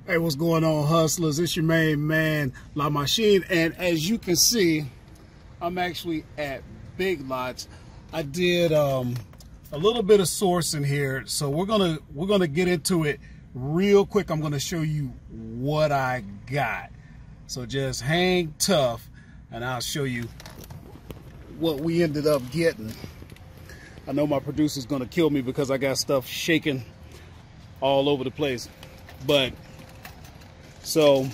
Hey, what's going on, hustlers? It's your main man, La Machine, and as you can see, I'm actually at Big Lots. I did a little bit of sourcing here, so we're gonna get into it real quick. I'm gonna show you what I got. So just hang tough, and I'll show you what we ended up getting. I know my producer's gonna kill me because I got stuff shaking all over the place, but so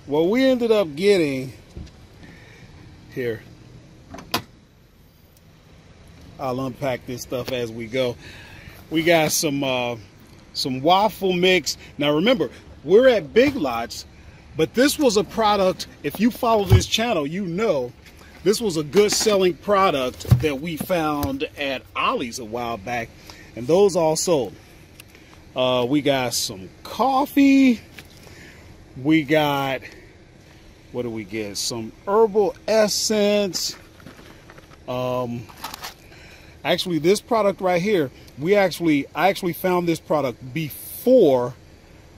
what we ended up getting here, I'll unpack this stuff as we go. We got some waffle mix. Now remember, we're at Big Lots, but this was a product, if you follow this channel, you know this was a good selling product that we found at Ollie's a while back, and those all sold. We got some coffee. We got, what do we get? Some herbal essence. Actually, this product right here, I actually found this product before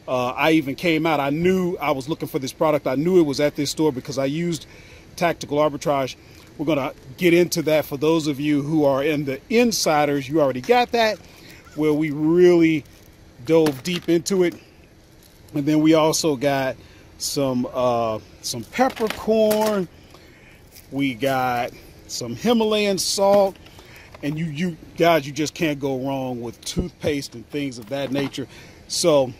I even came out. I knew I was looking for this product. I knew it was at this store because I used tactical arbitrage. We're gonna get into that. For those of you who are in the insiders, you already got that, where we really dove deep into it. And then we also got some peppercorn. We got some Himalayan salt, and you guys, you just can't go wrong with toothpaste and things of that nature. So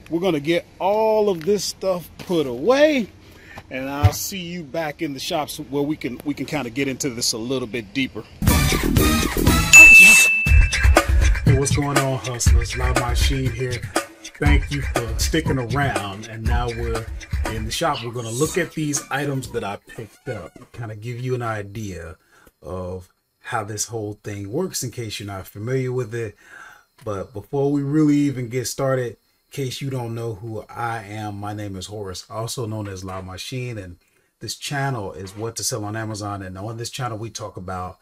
we're gonna get all of this stuff put away, and I'll see you back in the shops where we can kind of get into this a little bit deeper. Hey, what's going on, hustlers? La Machine here. Thank you for sticking around, and now we're in the shop. We're going to look at these items that I picked up, kind of give you an idea of how this whole thing works in case you're not familiar with it. But before we really even get started, in case you don't know who I am, my name is Horace, also known as La Machine, and this channel is What to Sell on Amazon. And on this channel, we talk about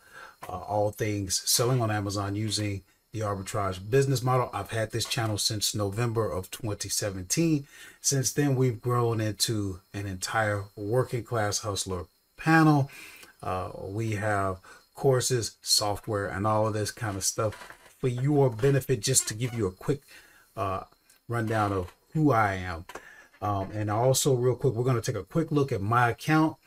all things selling on Amazon using the arbitrage business model. I've had this channel since November of 2017. Since then, we've grown into an entire working class hustler panel. We have courses, software, and all of this kind of stuff for your benefit, just to give you a quick rundown of who I am. And also real quick, we're going to take a quick look at my account,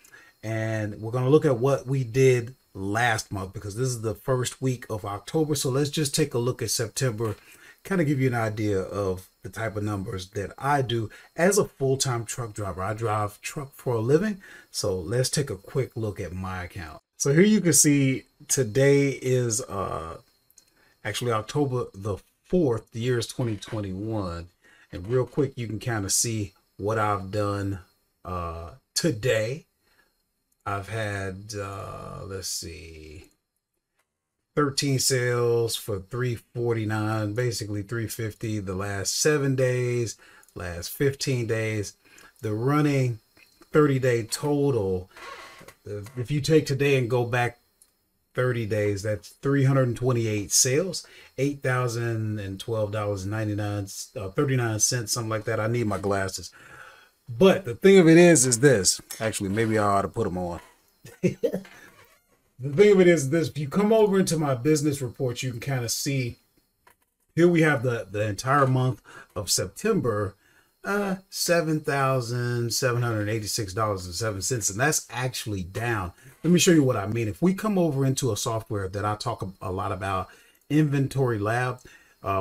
and we're going to look at what we did last month, because this is the first week of October. So let's just take a look at September, kind of give you an idea of the type of numbers that I do as a full-time truck driver. I drive truck for a living. So let's take a quick look at my account. So here you can see today is actually October the 4th, the year is 2021. And real quick, you can kind of see what I've done today. I've had, let's see, 13 sales for $349, basically $350 the last 7 days, last 15 days. The running 30-day total, if you take today and go back 30 days, that's 328 sales, $8,012.39, something like that. I need my glasses. But the thing of it is this. Actually, maybe I ought to put them on. The thing of it is this. If you come over into my business reports, you can kind of see here we have the entire month of September, $7,786.07, and that's actually down. Let me show you what I mean. If we come over into a software that I talk a lot about, Inventory Lab,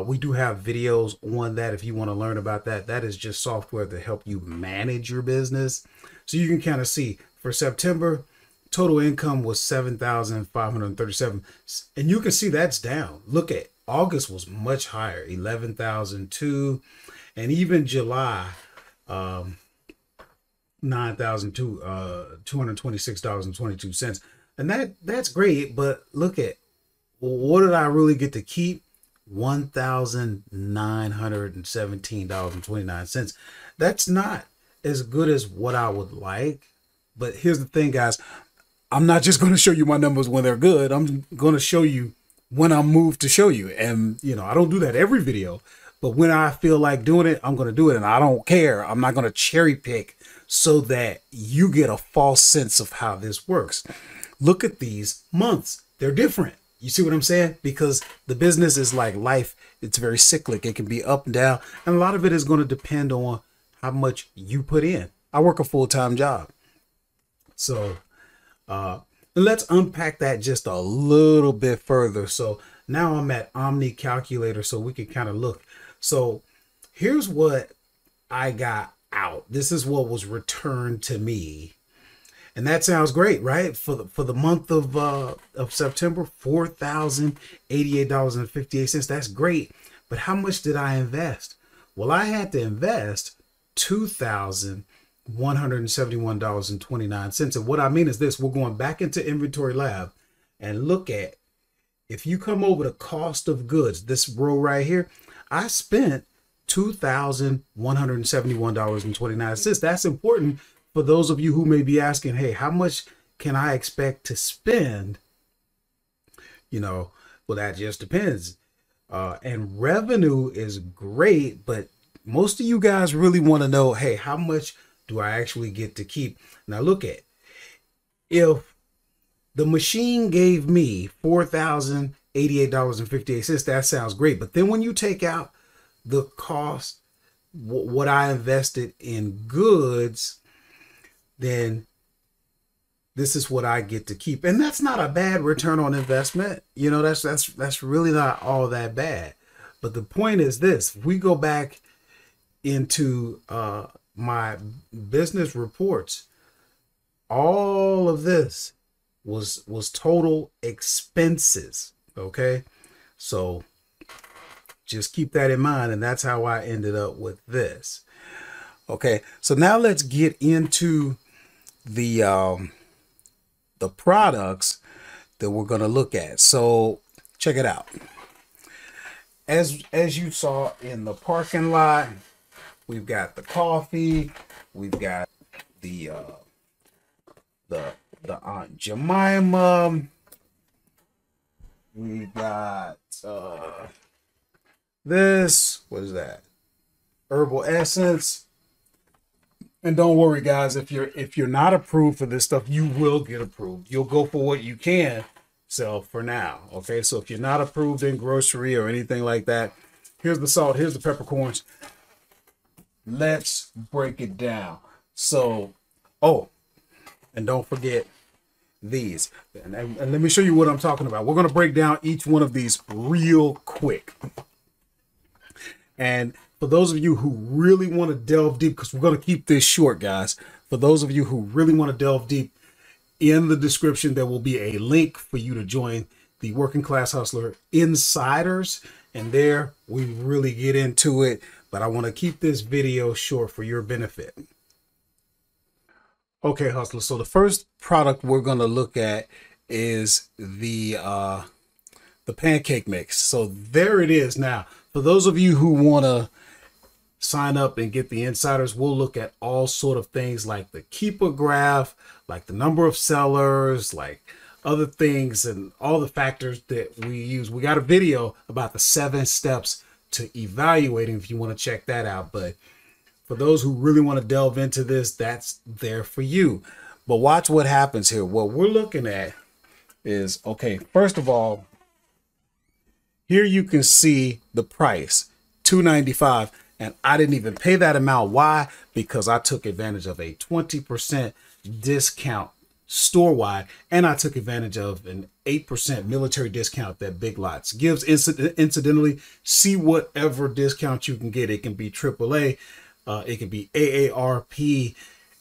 we do have videos on that if you want to learn about that. That is just software to help you manage your business. So you can kind of see for September, total income was $7,537, and you can see that's down. Look at August was much higher, $11,002, and even July, $9,226.22. And that's great, but look at, what did I really get to keep? $1,917.29. That's not as good as what I would like. But here's the thing, guys. I'm not just going to show you my numbers when they're good. I'm going to show you when I'm moved to show you. And, you know, I don't do that every video, But when I feel like doing it, I'm going to do it. And I don't care. I'm not going to cherry pick so that you get a false sense of how this works. Look at these months. They're different. You see what I'm saying? Because the business is like life. It's very cyclic. It can be up and down. And a lot of it is going to depend on how much you put in. I work a full-time job. So let's unpack that just a little bit further. So now I'm at Omni Calculator so we can kind of look. So here's what I got out. This is what was returned to me. And that sounds great, right? For the month of September, $4,088.58. That's great. But how much did I invest? Well, I had to invest $2,171.29. And what I mean is this: we're going back into Inventory Lab and look at, if you come over to cost of goods, this row right here, I spent $2,171.29. That's important for those of you who may be asking, hey, how much can I expect to spend? You know, well, that just depends. And revenue is great, but most of you guys really want to know, hey, how much do I actually get to keep? Now look at, if the machine gave me $4,088.58, that sounds great. But then when you take out the cost, what I invested in goods, then this is what I get to keep. And that's not a bad return on investment. You know, that's really not all that bad. But the point is this: if we go back into my business reports, all of this was total expenses. Okay, so just keep that in mind. And that's how I ended up with this. Okay, so now let's get into the products that we're going to look at. So check it out. As you saw in the parking lot, we've got the coffee, we've got the Aunt Jemima, we got this, what is that? Herbal essence. And don't worry, guys, if you're not approved for this stuff, you will get approved. You'll go for what you can sell for now. Okay, so if you're not approved in grocery or anything like that, here's the salt, here's the peppercorns. Let's break it down. So, oh, and don't forget these. And let me show you what I'm talking about. We're going to break down each one of these real quick. And for those of you who really want to delve deep, because we're going to keep this short, guys. For those of you who really want to delve deep, in the description, there will be a link for you to join the Working Class Hustler Insiders. And there we really get into it. But I want to keep this video short for your benefit. Okay, hustlers. So the first product we're going to look at is the pancake mix. So there it is. Now, for those of you who want to sign up and get the insiders, we'll look at all sort of things like the keeper graph, like the number of sellers, like other things and all the factors that we use. We got a video about the 7 steps to evaluating if you want to check that out. But for those who really want to delve into this, that's there for you. But watch what happens here. What we're looking at is, okay, first of all, here you can see the price, $2.95. And I didn't even pay that amount. Why? Because I took advantage of a 20% discount store-wide, and I took advantage of an 8% military discount that Big Lots gives. Incidentally, see whatever discount you can get. It can be AAA, it can be AARP,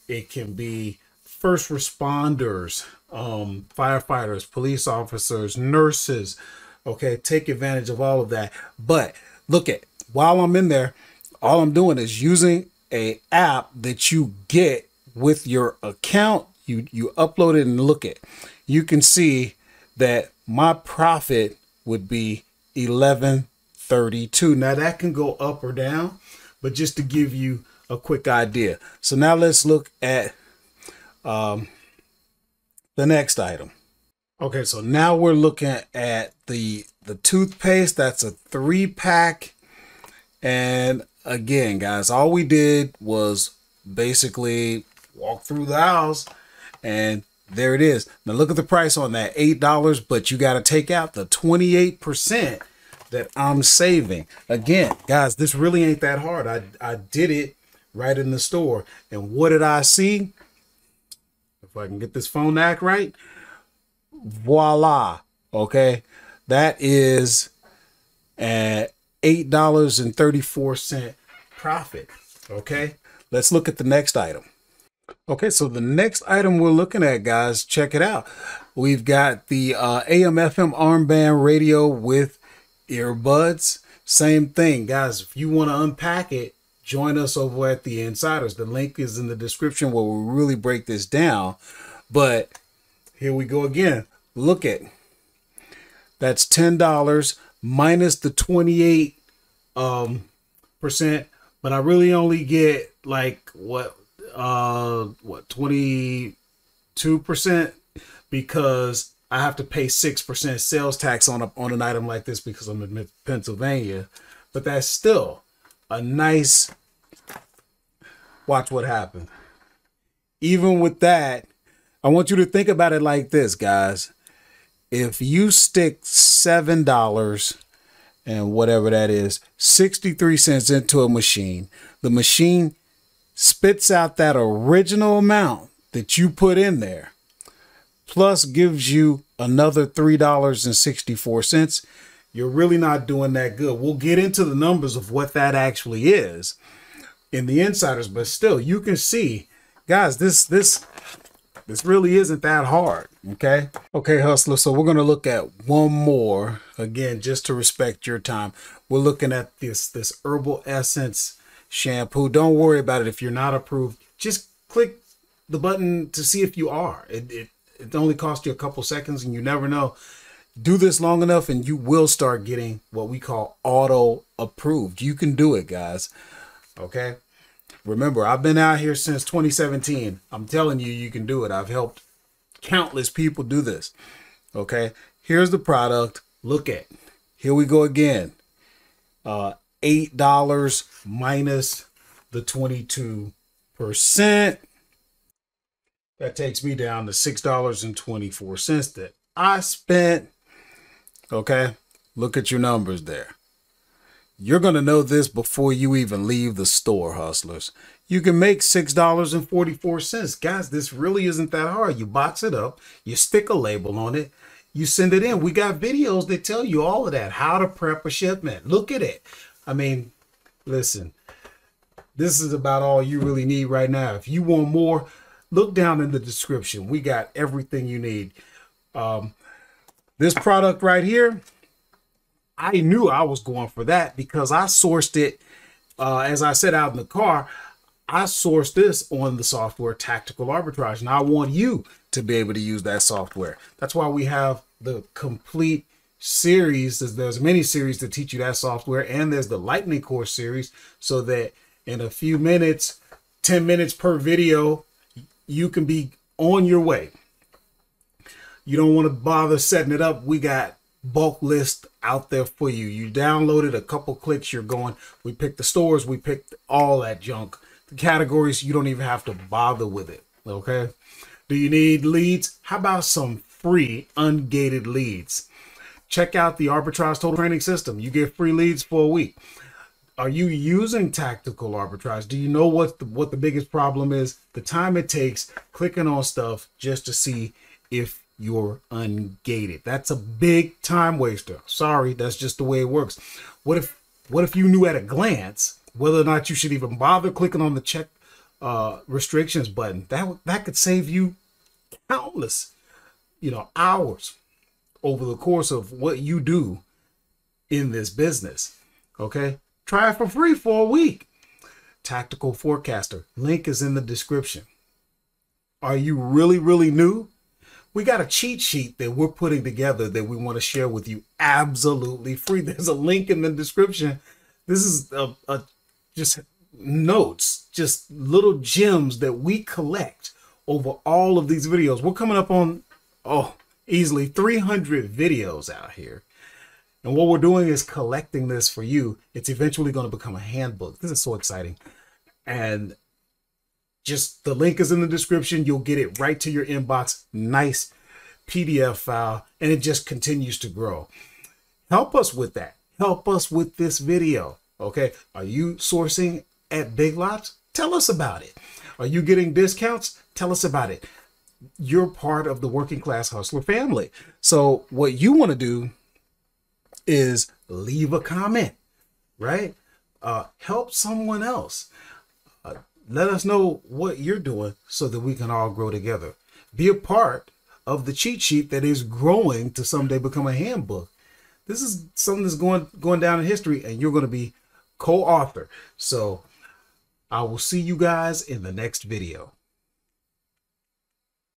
it can be first responders, firefighters, police officers, nurses. Okay, take advantage of all of that. But look at, while I'm in there, all I'm doing is using a app that you get with your account. You upload it and look at. You can see that my profit would be $11.32. Now that can go up or down, but just to give you a quick idea. So now let's look at the next item. Okay, so now we're looking at the toothpaste. That's a 3-pack. And again, guys, all we did was basically walk through the house, and there it is. Now look at the price on that, $8, but you got to take out the 28% that I'm saving. Again, guys, this really ain't that hard. I did it right in the store. And what did I see? If I can get this phone to act right, voila. Okay, that is at $8.34 profit. Okay, let's look at the next item. Okay, so the next item we're looking at, guys, check it out. We've got the AM/FM armband radio with earbuds. Same thing, guys. If you want to unpack it, join us over at the Insiders. The link is in the description where we really break this down. But here we go again. Look at, that's $10 minus the 28%, but I really only get like what 22%, because I have to pay 6% sales tax on an item like this because I'm in Pennsylvania. But that's still a nice, watch what happened. Even with that, I want you to think about it like this, guys. If you stick $7 and whatever that is, 63 cents into a machine, the machine spits out that original amount that you put in there, plus gives you another $3.64. You're really not doing that good. We'll get into the numbers of what that actually is in the Insiders, but still, you can see, guys, this really isn't that hard. Okay, hustler. So we're going to look at one more again, just to respect your time. We're looking at this herbal essence shampoo. Don't worry about it if you're not approved. Just click the button to see if you are. It only costs you a couple seconds, and you never know. Do this long enough and you will start getting what we call auto approved. You can do it, guys. Okay. Remember, I've been out here since 2017. I'm telling you, you can do it. I've helped countless people do this. Okay. Here's the product. Look at, here we go again. $8 minus the 22%. That takes me down to $6.24 that I spent. Okay, look at your numbers there. You're going to know this before you even leave the store, hustlers. You can make $6.44. Guys, this really isn't that hard. You box it up, you stick a label on it, you send it in. We got videos that tell you all of that, how to prep a shipment. Look at it. I mean, listen, this is about all you really need right now. If you want more, look down in the description. We got everything you need. This product right here, I knew I was going for that because I sourced it, as I said out in the car, I sourced this on the software Tactical Arbitrage. And I want you to be able to use that software. That's why we have the complete series. There's many series to teach you that software, and there's the Lightning Course series, so that in a few minutes, 10 minutes per video, you can be on your way. You don't want to bother setting it up. We got bulk list out there for you. You download it, a couple clicks, you're going. We picked the stores, we picked all that junk. The categories, you don't even have to bother with it. Okay. Do you need leads? How about some free ungated leads? Check out the Arbitrage Total Training System. You get free leads for a week. Are you using Tactical Arbitrage? Do you know what the biggest problem is? The time it takes clicking on stuff just to see if you're ungated. That's a big time waster. Sorry, that's just the way it works. What if you knew at a glance whether or not you should even bother clicking on the check restrictions button? That could save you countless, hours over the course of what you do in this business. Okay, try it for free for a week. Tactical Forecaster, link is in the description. Are you really new? We got a cheat sheet that we're putting together that we want to share with you absolutely free. There's a link in the description. This is just notes, just little gems that we collect over all of these videos. We're coming up on, easily 300 videos out here. And what we're doing is collecting this for you. It's eventually going to become a handbook. This is so exciting. And just the link is in the description. You'll get it right to your inbox. Nice PDF file. And it just continues to grow. Help us with that. Help us with this video. Okay. Are you sourcing at Big Lots? Tell us about it. Are you getting discounts? Tell us about it. You're part of the Working Class Hustler family. So what you want to do is leave a comment, right? Help someone else. Let us know what you're doing so that we can all grow together. Be a part of the cheat sheet that is growing to someday become a handbook. This is something that's going down in history, and you're going to be co-author. So I will see you guys in the next video.